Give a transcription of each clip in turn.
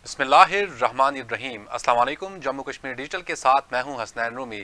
بسم اللہ الرحمن الرحیم۔ السلام علیکم۔ جموں کشمیر ڈیجیٹل کے ساتھ میں ہوں حسنین رومی۔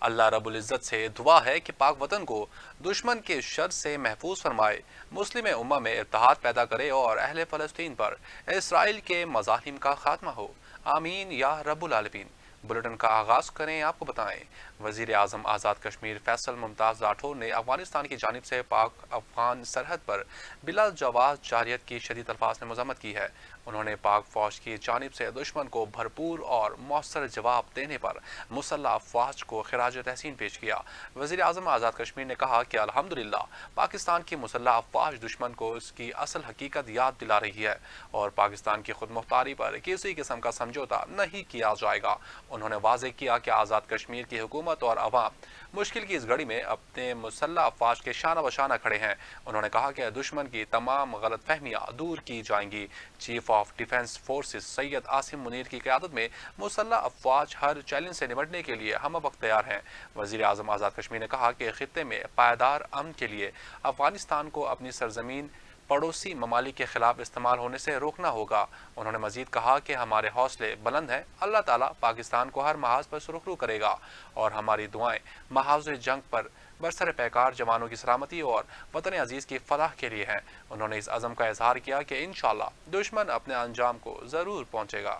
اللہ رب العزت سے دعا ہے کہ پاک وطن کو دشمن کے شر سے محفوظ فرمائے، مسلم امہ میں اتحاد پیدا کرے اور اہل فلسطین پر اسرائیل کے مظالم کا خاتمہ ہو، آمین یا رب العالمین۔ بلیٹن کا آغاز کریں، آپ کو بتائیں وزیر اعظم آزاد کشمیر فیصل ممتاز راٹھور نے افغانستان کی جانب سے پاک افغان سرحد پر بلا جواز جارحیت کی شدید الفاظ میں مذمت کی ہے۔ انہوں نے پاک فوج کی جانب سے دشمن کو بھرپور اور مؤثر جواب دینے پر مسلح افواج کو خراج تحسین پیش کیا۔ وزیر اعظم آزاد کشمیر نے کہا کہ الحمدللہ پاکستان کی مسلح افواج دشمن کو اس کی اصل حقیقت یاد دلا رہی ہے اور پاکستان کی خود مختاری پر کسی قسم کا سمجھوتا نہیں کیا جائے گا۔ انہوں نے واضح کیا کہ آزاد کشمیر کی حکومت اور عوام مشکل کی اس گھڑی میں اپنے مسلح افواج کے شانہ بشانہ کھڑے ہیں۔ انہوں نے کہا کہ دشمن کی تمام غلط فہمیاں دور کی جائیں گی۔ Chief of defence forces Syed Asim Munir کی قیادت میں مسلح افواج ہر چیلنج سے نمٹنے کے لیے ہم وقت تیار ہیں۔ وزیر اعظم آزاد کشمیر نے کہا کہ خطے میں پائیدار امن کے لیے افغانستان کو اپنی سرزمین پڑوسی ممالک کے خلاف استعمال ہونے سے روکنا ہوگا۔ انہوں نے مزید کہا کہ ہمارے حوصلے بلند ہیں، اللہ تعالیٰ پاکستان کو ہر محاذ پر سرخرو کرے گا اور ہماری دعائیں محاذ جنگ پر برسر پیکار جوانوں کی سلامتی اور وطن عزیز کی فلاح کے لیے ہیں۔ انہوں نے اس عزم کا اظہار کیا کہ انشاءاللہ دشمن اپنے انجام کو ضرور پہنچے گا۔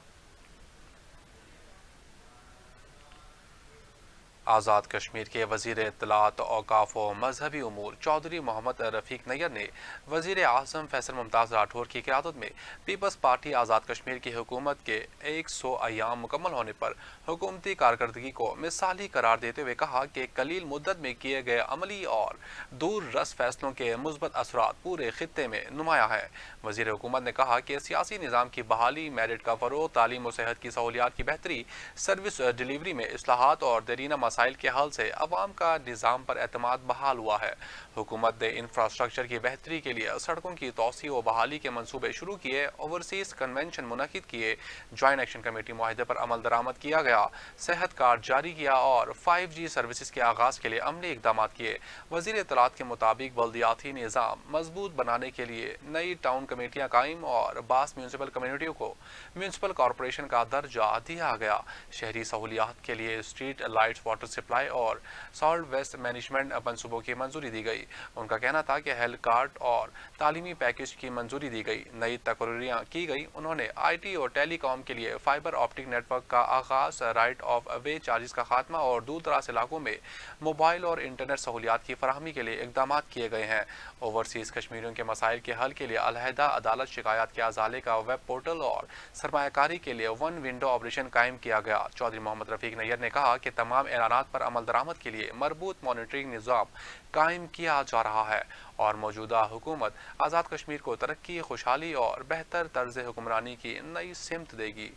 آزاد کشمیر کے وزیر اطلاعات اوقاف و مذہبی امور چودھری محمد رفیق نیر نے وزیر اعظم فیصل ممتاز راٹھور کی قیادت میں پیپلز پارٹی آزاد کشمیر کی حکومت کے 100 ایام مکمل ہونے پر حکومتی کارکردگی کو مثالی قرار دیتے ہوئے کہا کہ قلیل مدت میں کیے گئے عملی اور دور رس فیصلوں کے مثبت اثرات پورے خطے میں نمایاں ہیں۔ وزیر حکومت نے کہا کہ سیاسی نظام کی بحالی، میرٹ کا فروغ، تعلیم و صحت کی سہولیات کی بہتری، سروس ڈیلیوری میں اصلاحات اور دیرینہ مسائل کے حل سے عوام کا نظام پر اعتماد بحال ہوا ہے۔ حکومت نے انفراسٹرکچر کی بہتری کے لیے سڑکوں کی توسیع و بحالی کے منصوبے شروع کیے، اوورسیز کنونشن منعقد کیے، جوائنٹ ایکشن کمیٹی معاہدے پر عمل درآمد کیا گیا، صحت کارڈ جاری کیا اور 5G سروسز کے آغاز کے لیے عملی اقدامات کیے۔ وزیر اطلاعات کے مطابق بلدیاتی نظام مضبوط بنانے کے لیے نئی ٹاؤن کمیٹیاں قائم اور بعض میونسپل کمیونٹیوں کو میونسپل کارپوریشن کا درجہ دیا گیا۔ شہری سہولیات کے لیے اسٹریٹ لائٹس، واٹر سپلائی اور سالٹ ویسٹ مینجمنٹ منصوبوں کی منظوری دی گئی۔ ان کا کہنا تھا کہ ہیلتھ کارڈ اور تعلیمی پیکج کی منظوری دی گئی، نئی تقرریاں کی گئی۔ انہوں نے IT اور ٹیلی کام کے لیے فائبر آپٹک نیٹ ورک کا آغاز، رائٹ آف وے چارجز کا خاتمہ اور دور دراز علاقوں میں موبائل اور انٹرنیٹ سہولیات کی فراہمی کے لیے اقدامات کیے گئے ہیں۔ اوورسیز کشمیریوں کے مسائل کے حل کے لیے علیحدہ عدالت شکایات کے ازالے کا ویب پورٹل اور سرمایہ کاری کے لیے ون ونڈو آپریشن قائم کیا گیا۔ چودھری محمد رفیق نیر نے کہا کہ تمام اعلانات پر عمل درآمد کے لیے مربوط مانیٹرنگ نظام قائم کیا جا رہا ہے اور موجودہ حکومت آزاد کشمیر کو ترقی، خوشحالی اور بہتر طرز حکمرانی کی نئی سمت دے گی۔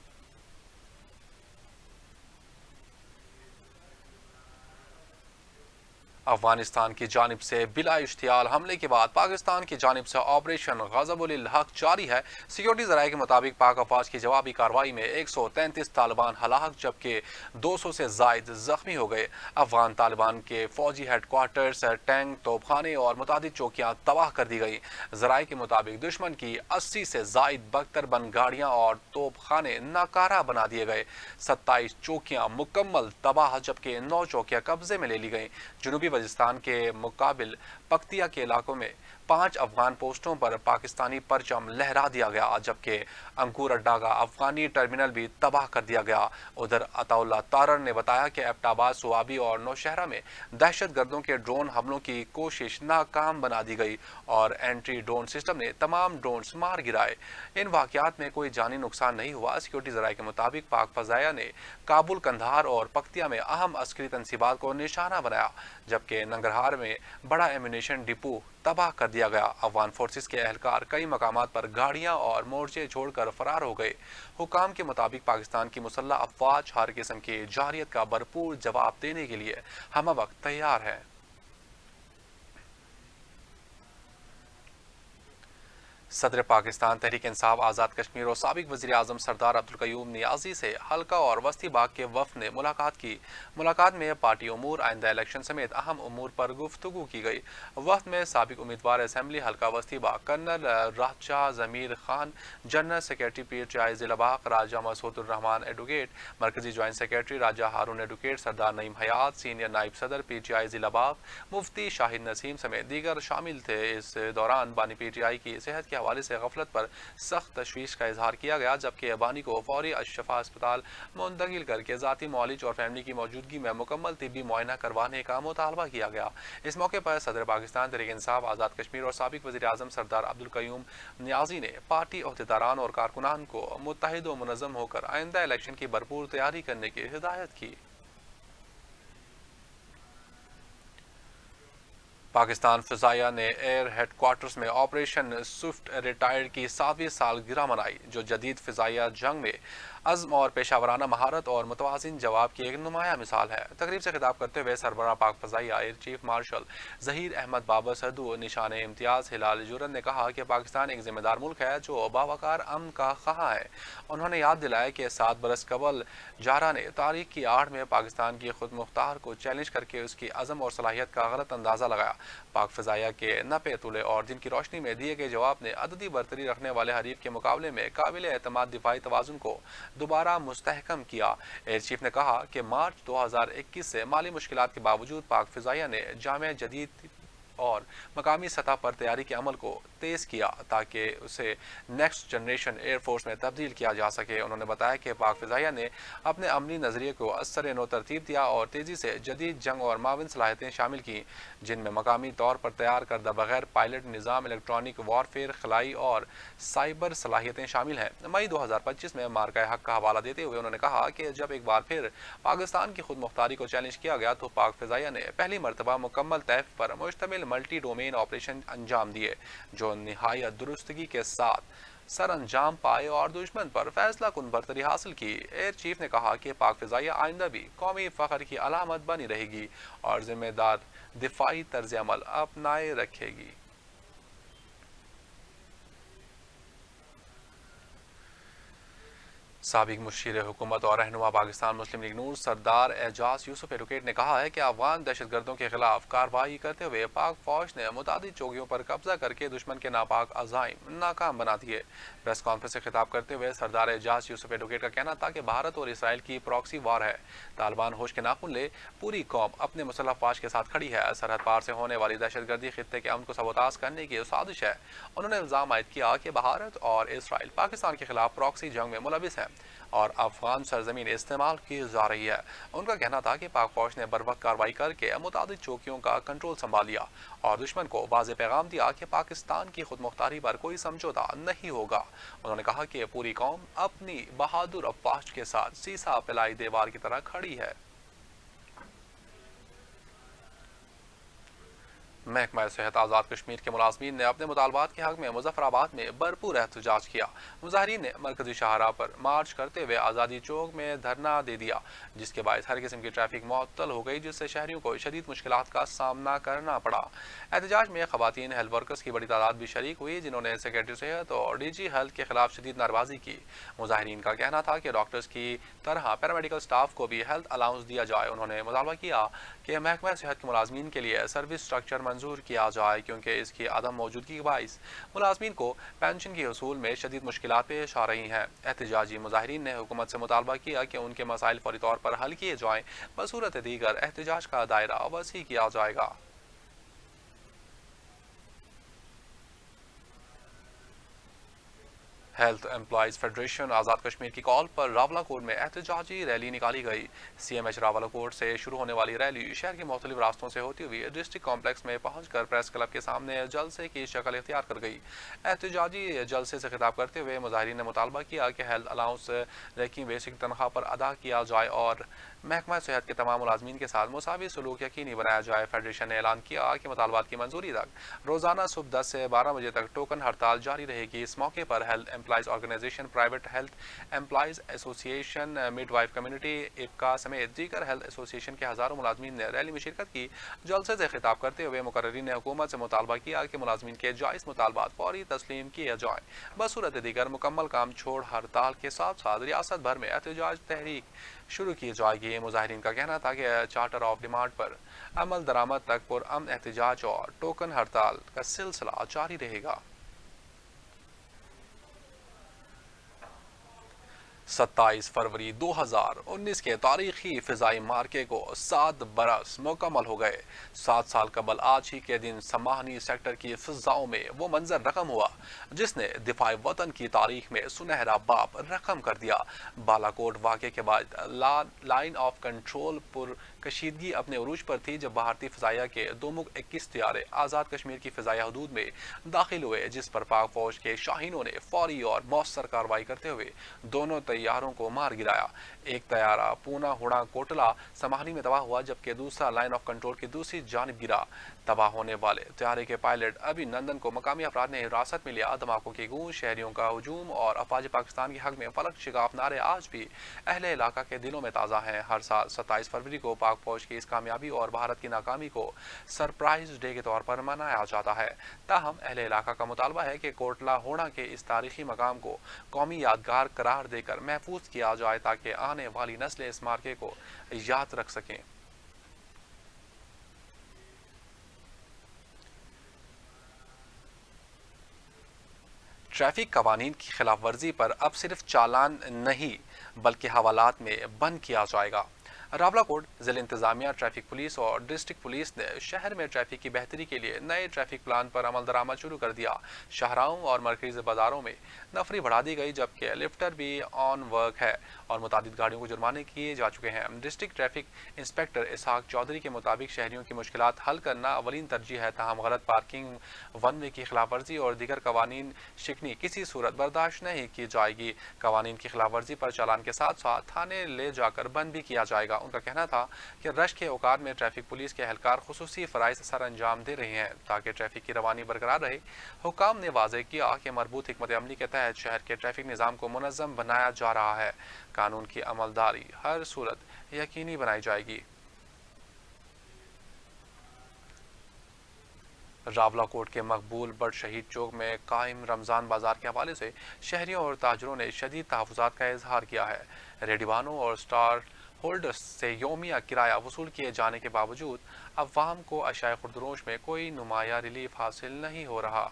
افغانستان کی جانب سے بلا اشتعال حملے کے بعد پاکستان کی جانب سے آپریشن غضب الحق جاری ہے۔ سیکورٹی ذرائع کے مطابق پاک افواج کی جوابی کارروائی میں 133 طالبان ہلاک جبکہ 200 سے زائد زخمی ہو گئے۔ افغان طالبان کے فوجی ہیڈ کوارٹرز، ٹینک، توپ خانے اور متعدد چوکیاں تباہ کر دی گئی۔ ذرائع کے مطابق دشمن کی 80 سے زائد بختر بند گاڑیاں اور توپ خانے ناکارہ بنا دیے گئے۔ 27 چوکیاں مکمل تباہ جبکہ 9 چوکیاں قبضے میں لے لی گئیں۔ جنوبی وزیرستان کے مقابل پکتیا کے علاقوں میں 5 افغان پوسٹوں پر پاکستانی پرچم لہرا دیا گیا جبکہ انکور اڈا کا افغانی ٹرمینل بھی تباہ کر دیا گیا۔ ادھر عطا اللہ تارڑ نے بتایا کہ ایبٹ آباد، سوابی اور نوشہرہ میں دہشت گردوں کے ڈرون حملوں کی کوشش ناکام بنا دی گئی اور اینٹی ڈرون سسٹم نے تمام ڈرونز مار گرائے۔ ان واقعات میں کوئی جانی نقصان نہیں ہوا۔ سیکورٹی ذرائع کے مطابق پاک فضائیہ نے کابل، قندھار اور پکتیا میں اہم عسکری تنصیبات کو نشانہ بنایا جبکہ ننگرہار میں بڑا ایمونیشن ڈپو تباہ کر دیا گیا۔ افغان فورسز کے اہلکار کئی مقامات پر گاڑیاں اور مورچے چھوڑ کر فرار ہو گئے۔ حکام کے مطابق پاکستان کی مسلح افواج ہر قسم کی جارحیت کا بھرپور جواب دینے کے لیے ہمہ وقت تیار ہے۔ सदर पाकिस्तान तहरीक इंसाफ आज़ाद कश्मीर और साबिक वज़ीर आज़म सरदार अब्दुल क़य्यूम नियाज़ी से हल्का और वस्ती बाग के वफ़द ने मुलाकात की। मुलाकात में पार्टी उमूर, आइंदा इलेक्शन समेत अहम उमूर पर गुफ्तगू की गई। वफ़द में साबिक उम्मीदवार असम्बली हल्का वस्ती बाग कर्नल राहचा ज़मीर खान, जनरल सेक्रेटरी PTI ज़िला बाग राजा मसूद रहमान एडवोकेट, मरकजी ज्वाइंट सेक्रेटरी राजा हारून एडवोकेट, सरदार नईम हयात, सीनियर नायब सदर PTI ज़िला बाग मुफ्ती शाहिद नसीम समेत दीगर शामिल थे। इस दौरान बानी PTI की सेहत के हवाले से गफलत पर सख्त तशवीश का इजहार किया गया, जबकि बानी को फौरी अशफा अस्पताल मुंतकिल करके ज़ाती मौलिज और फैमिली की मौजूदगी में मुकम्मल तिब्बी मुआयना करवाने का मुतालबा किया गया। इस मौके पर सदर पाकिस्तान तहरीक इंसाफ आज़ाद कश्मीर और साबिक वज़ीर आज़म सरदार अब्दुल क़य्यूम नियाज़ी ने पार्टी अहदेदारान और कारकुनान को मुत्तहिद व मुनज़्ज़म होकर आइंदा इलेक्शन की भरपूर तैयारी करने की हिदायत की। पाकिस्तान फ़िज़ाइया ने एयर हेडक्वार्टर्स में ऑपरेशन स्विफ्ट रिटायर्ड की 7वीं सालगिरह मनाई, जो जदीद फ़िज़ाइया जंग में अज़्म और पेशावराना महारत और मुतवाज़िन जवाब की एक नुमाया मिसाल है। तकरीब से खिताब करते हुए सरबराह पाक फ़िज़ाइया air chief marshal Zaheer Ahmed Babar Sidhu निशान इम्तियाज़ हिलाल जुरन ने कहा कि पाकिस्तान एक ज़िम्मेदार मुल्क है जो बावकार अमन का ख़्वाह है। उन्होंने याद दिलाया कि 7 बरस कबल जारा ने तारीख की आड़ में पाकिस्तान की खुद मुख्तार को चैलेंज करके उसकी अज़म और सलाहियत का गलत अंदाज़ा लगाया। पाक फ़िज़ाइया के नपे तुले और दिन की रोशनी में दिए गए जवाब ने अददी बरतरी रखने वाले हरीफ के मुकाबले में काबिल एतमाद दिफाई तवाज़ुन को दोबारा मुस्तहकम किया। एयर चीफ ने कहा कि मार्च 2021 से माली मुश्किलात के बावजूद पाक फ़िज़ाइया ने जामे जदीद और मकामी सतह पर तैयारी के अमल को तेज़ किया ताकि उसे नेक्स्ट जनरेशन एयरफोर्स में तब्दील किया जा सके। उन्होंने बताया कि पाक फ़िज़ाइया ने अपने अमली नज़रिए को असर नो तरतीब दिया और तेज़ी से जदीद जंग और माविन सलाहियतें शामिल की, जिनमें मकामी तौर पर तैयार करदा बगैर पायलट निज़ाम, इलेक्ट्रॉनिक वारफेयर, खलाई और साइबर सलाहियतें शामिल हैं। मई 2025 में मार्का हक का हवाला देते हुए उन्होंने कहा कि जब एक बार फिर पाकिस्तान की खुद मुख्तारी को चैलेंज किया गया तो पाक फ़िज़ाइया ने पहली मरतबा मुकम्मल तैफ पर मुश्तमिल मल्टी डोमेन ऑपरेशन अंजाम दिए, जो निहायत दुरुस्तगी के साथ सर अंजाम पाए और दुश्मन पर फैसला कुन बरतरी हासिल की। एयर चीफ ने कहा कि पाक फ़िज़ाइया आइंदा भी कौमी फ़ख्र की अलामत बनी रहेगी और जिम्मेदार दिफाई तर्ज अमल अपनाए रखेगी। साबिक मुशीर हुकूमत और रहनुमा पाकिस्तान मुस्लिम लीग नून सरदार एजाज यूसुफ एडवोकेट ने कहा है कि अफगान दहशतगर्दों के खिलाफ कार्रवाई करते हुए पाक फौज ने मुतादिद चौकियों पर कब्जा करके दुश्मन के नापाक अज़ाइम नाकाम बना दिए। प्रेस कॉन्फ्रेंस से खिताब करते हुए सरदार एजाज यूसुफ एडवोकेट का कहना था कि भारत और इसराइल की प्रॉक्सी वार है। तालिबान होश के नाखून ले, पूरी कौम अपने मुसल्लह अफवाज के साथ खड़ी है। सरहद पार से होने वाली दहशतगर्दी खित्ते के अमन को सबोताज करने की साजिश है। उन्होंने इल्ज़ाम आयद किया कि भारत और इसराइल पाकिस्तान के खिलाफ प्रॉक्सी जंग में मुलविस हैं और अफगान सरजमीन इस्तेमाल की जा रही है। उनका कहना था कि पाक फौज ने बरवक्त कार्रवाई करके मुतादिद चौकियों का कंट्रोल संभाल लिया और दुश्मन को वाज़ेह पैगाम दिया कि पाकिस्तान की खुद मुख्तारी पर कोई समझौता नहीं होगा। उन्होंने कहा कि पूरी कौम अपनी बहादुर अफवाज के साथ सीसा पिलाई दीवार की तरह खड़ी है। महकमा सेहत आज़ाद कश्मीर के मुलाजमीन ने अपने मुतालबात के हक में मुजफ्फराबाद में भरपूर एहतजाज किया। मुजाहिरीन ने मरकजी शाहराह पर मार्च करते हुए आज़ादी चौक में धरना दे दिया, जिसके बायस हर किस्म की ट्रैफिक मुअत्तल हो गई, जिससे शहरियों को शदीद मुश्किलात का सामना करना पड़ा। एहतजाज में खवातीन हेल्थ वर्कर्स की बड़ी तादाद भी शरीक हुई, जिन्होंने सेक्रेटरी सेहत और DG हेल्थ के खिलाफ शदीद नारेबाजी की। मुजाहिरीन का कहना था कि डॉक्टर्स की तरह पैरामेडिकल स्टाफ को भी हेल्थ अलाउंस दिया जाए। उन्होंने मुतालबा किया कि महकमा सेहत के मुलाजमीन के लिए सर्विस स्ट्रक्चर मंजूर किया जाए, क्योंकि इसकी अदम मौजूदगी के बाइस मुलाजमीन को पेंशन के हसूल में शदीद मुश्किलात पेश आ रही हैं। एहतजाजी मुजाहिरीन ने हुकूमत से मुतालबा किया कि उनके मसाइल फौरी तौर पर हल किए जाएं, बसूरत दीगर एहतजाज का दायरा वसी किया जाएगा। Health employees federation Azad Kashmir की कॉल पर रावलाकोट में एहतजाजी रैली निकाली गई। CMH रावलाकोट से शुरू होने वाली रैली शहर के मुख्तलिफ रास्तों से होती हुई डिस्ट्रिक्ट कॉम्प्लेक्स में पहुंचकर प्रेस क्लब के सामने जलसे की शक्ल इख्तियार कर गई। एहतजाजी जलसे से खिताब करते हुए मुजाहिरीन ने मुतालबा किया कि हेल्थ अलाउंस रैंकिंग बेसिक तनख्वाह पर अदा किया जाए और महकमा सेहत के तमाम मुलाजमीन के साथ मुसावी सलूक यकीनी बनाया जाए। फेडरेशन ने ऐलान किया कि मुतालबात की मंजूरी तक रोजाना सुबह 10 से 12 बजे तक टोकन हड़ताल जारी रहेगी। इस मौके पर health employees organisation, private health employees association, midwife community, इब्का समेत दीगर हेल्थ एसोसिएशन के हज़ारों मुलाजमीन ने रैली में शिरकत की। जलसे से खिताब करते हुए मुकर्रीरीन ने हुकूमत से मुतालबा किया कि मुलाजमीन के जायज़ मुतालबात फौरी तस्लीम किए जाएँ। बसूरत दीगर मुकम्मल काम छोड़ हड़ताल के साथ साथ रियासत भर में एहतजाज तहरीक शुरू की जाएगी। मुजाहिरीन का कहना था कि चार्टर ऑफ डिमांड पर अमल दरामद तक पुरअमन एहतजाज और टोकन हड़ताल का सिलसिला जारी रहेगा। 27 फरवरी 2019 के तारीखी फिजाई मार्के को 7 बरस मुकम्मल हो गए। 7 साल कबल आज ही के दिन समाहनी सेक्टर की फिजाओं में वो मंजर रकम हुआ जिसने दिफाई वतन की तारीख में सुनहरा बाब रकम कर दिया। बालाकोट वाक़े के बाद लाइन ऑफ कंट्रोल पर कशीदगी अपने उरूज पर थी जब भारतीय फ़िज़ाइया के 2 मुख 21 तैयारे आज़ाद कश्मीर की फ़िज़ाइया हदूद में दाखिल हुए, जिस पर पाक फ़ौज के शाहीनों ने फौरी और मौसर कार्रवाई करते हुए दोनों तैयारों को मार गिराया। एक तैयारा पूना हुड़ा कोटला समाहनी में तबाह हुआ जबकि दूसरा लाइन ऑफ कंट्रोल की दूसरी जानिब गिरा। तबाह होने वाले तैयारे के पायलट अभिनंदन को मकामी अफराद ने हिरासत में लिया। धमाकों की गूंज, शहरियों का हजूम और अफवाज पाकिस्तान के हक में फलक शिगाफ नारे आज भी अहले इलाका के दिलों में ताज़ा हैं। हर साल 27 फरवरी को पाक फौज की इस कामयाबी और भारत की नाकामी को सरप्राइज डे के तौर पर मनाया जाता है। ताहम अहले इलाका का मुतालबा है कि कोटला होना के इस तारीखी मकाम को कौमी यादगार करार देकर महफूज किया जाए ताकि आने वाली नस्लें इस मार्के को याद रख सकें। ट्रैफिक कवानीन की खिलाफ वर्जी पर अब सिर्फ चालान नहीं बल्कि हवालात में बंद किया जाएगा। रावलाकोट जिला इंतजामिया, ट्रैफिक पुलिस और डिस्ट्रिक्ट पुलिस ने शहर में ट्रैफिक की बेहतरी के लिए नए ट्रैफिक प्लान पर अमल दरामद शुरू कर दिया। शाहराहों और मरकजी बाजारों में नफरी बढ़ा दी गई जबकि लिफ्टर भी ऑन वर्क है और मुतादिद गाड़ियों को जुर्माने किए जा चुके हैं। डिस्ट्रिक्ट ट्रैफिक इंस्पेक्टर इसहाक चौधरी के मुताबिक शहरियों की मुश्किलात हल करना अवलीन तरजीह है। ताहम गलत पार्किंग, वन वे की खिलाफ वर्जी और दीगर कवानीन शिकनी किसी सूरत बर्दाश्त नहीं की जाएगी। कवानीन की खिलाफ वर्जी पर चालान के साथ साथ थाने ले जाकर बंद भी किया जाएगा। उनका कहना था कि रश के औकात में ट्रैफिक पुलिस के एहलकार खुसूसी फ़राइज़ सर अंजाम दे रहे हैं ताकि ट्रैफिक की रवानी बरकरार रहे। हुकाम ने वाज़ेह किया कि मरबूत हिकमत अमली के तहत शहर के ट्रैफिक निज़ाम को मुनज़्ज़म बनाया जा रहा है। कानून की अमलदारी हर सूरत यकीनी बनाई जाएगी। रावलाकोट के मकबूल बट शहीद चौक में कायम रमज़ान बाजार के हवाले से शहरियों और ताजरों ने शदीद तहफ़्फ़ुज़ात का इजहार किया है। रेडिबानों और स्टार होल्डर्स से योमिया किराया वसूल किए जाने के बावजूद अवाम को अशाए खुर्दरोश में कोई नुमाया रिलीफ हासिल नहीं हो रहा।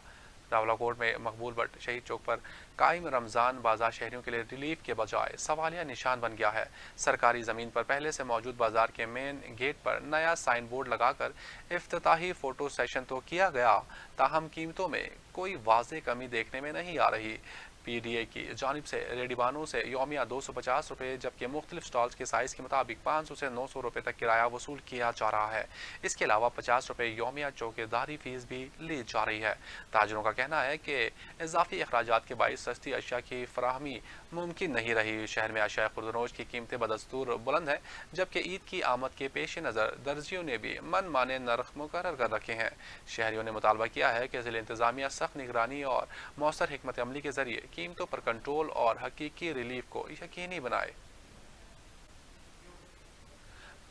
रावलाकोट में मकबूल बट शहीद चौक पर कायम रमज़ान बाजार शहरियों के लिए रिलीफ के बजाय सवालिया निशान बन गया है। सरकारी ज़मीन पर पहले से मौजूद बाजार के मेन गेट पर नया साइन बोर्ड लगाकर इफ्तिताही फ़ोटो सेशन तो किया गया, ताहम कीमतों में कोई वाज़ेह कमी देखने में नहीं आ रही। PDA की जानिब से रेडिबानों से योमिया 250 रुपये जबकि मुख्तलिफ स्टॉल्स के साइज़ के मुताबिक 500 से 900 रुपये तक किराया वसूल किया जा रहा है। इसके अलावा 50 रुपये योमिया चौकीदारी फीस भी ली जा रही है। ताजरों का कहना है कि इजाफी अखराजात के बाइस सस्ती अशिया की फराहमी मुमकिन नहीं रही। शहर में अशिया खुर्दनोश की कीमतें बदस्तूर बुलंद हैं जबकि ईद की आमद के पेश नज़र दर्जियों ने भी मन माने नर्ख मुकर्रर कर रखे हैं। शहरियों ने मुतालबा किया है कि ज़िला इंतजामिया सख्त निगरानी और मौसर हिकमत अमली के जरिए कीमतों पर कंट्रोल और हकीकी रिलीफ को यकीनी बनाए।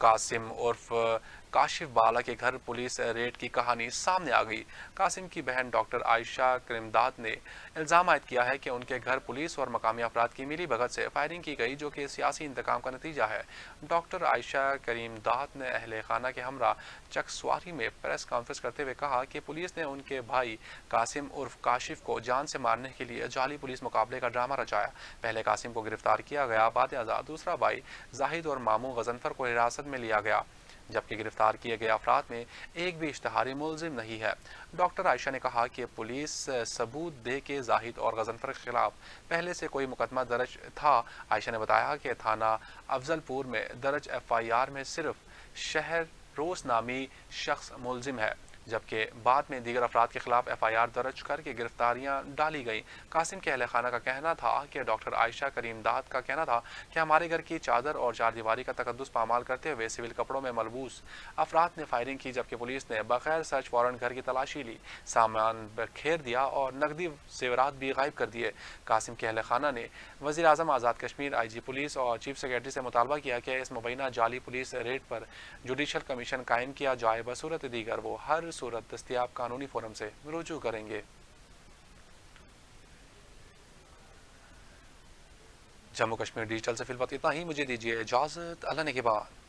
कासिम उर्फ काशिफ बाला के घर पुलिस रेड की कहानी सामने आ गई। कासिम की बहन डॉक्टर आयशा करीमदाद ने इल्ज़ाम आयद किया है कि उनके घर पुलिस और मकामी अफराद की मिली भगत से फायरिंग की गई जो कि सियासी इंतकाम का नतीजा है। डॉक्टर आयशा करीमदाद ने अहले खाना के हमरा चकसवारी में प्रेस कॉन्फ्रेंस करते हुए कहा कि पुलिस ने उनके भाई कासिम उर्फ काशिफ को जान से मारने के लिए जाली पुलिस मुकाबले का ड्रामा रचाया। पहले कासिम को गिरफ्तार किया गया, बाद आज़ाद दूसरा भाई जाहिद और मामू गजनफर को हिरासत में लिया गया जबकि गिरफ्तार किए गए अफराद में एक भी इश्तहारी मुलजिम नहीं है। डॉक्टर आयशा ने कहा कि पुलिस सबूत दे के जाहिद और गजनफर के खिलाफ पहले से कोई मुकदमा दर्ज था। आयशा ने बताया कि थाना अफजलपुर में दर्ज FIR में सिर्फ शहर रोज नामी शख्स मुलजिम है جبکہ بعد میں دیگر افراد کے خلاف FIR درج کر کے گرفتاریاں ڈالی گئیں۔ قاسم کے اہل خانہ کا کہنا تھا کہ ڈاکٹر عائشہ کریم داد کا کہنا تھا کہ ہمارے گھر کی چادر اور چار دیواری کا تقدس پامال کرتے ہوئے سول کپڑوں میں ملبوس افراد نے فائرنگ کی، جبکہ پولیس نے بغیر سرچ وارنٹ گھر کی تلاشی لی، سامان بکھیر دیا اور نقدی زیورات بھی غائب کر دیے۔ قاسم کے اہل خانہ نے وزیر اعظم آزاد کشمیر، IG پولیس اور چیف سیکرٹری سے مطالبہ کیا کہ اس مبینہ جعلی پولیس ریڈ پر جوڈیشل کمیشن قائم کیا جائے، بصورت دیگر وہ ہر صورت دستیاب قانونی فورم سے رجوع کریں گے۔ جموں کشمیر ڈیجیٹل سے فی الوقت اتنا ہی، مجھے دیجیے اجازت، اللہ نے کے بعد۔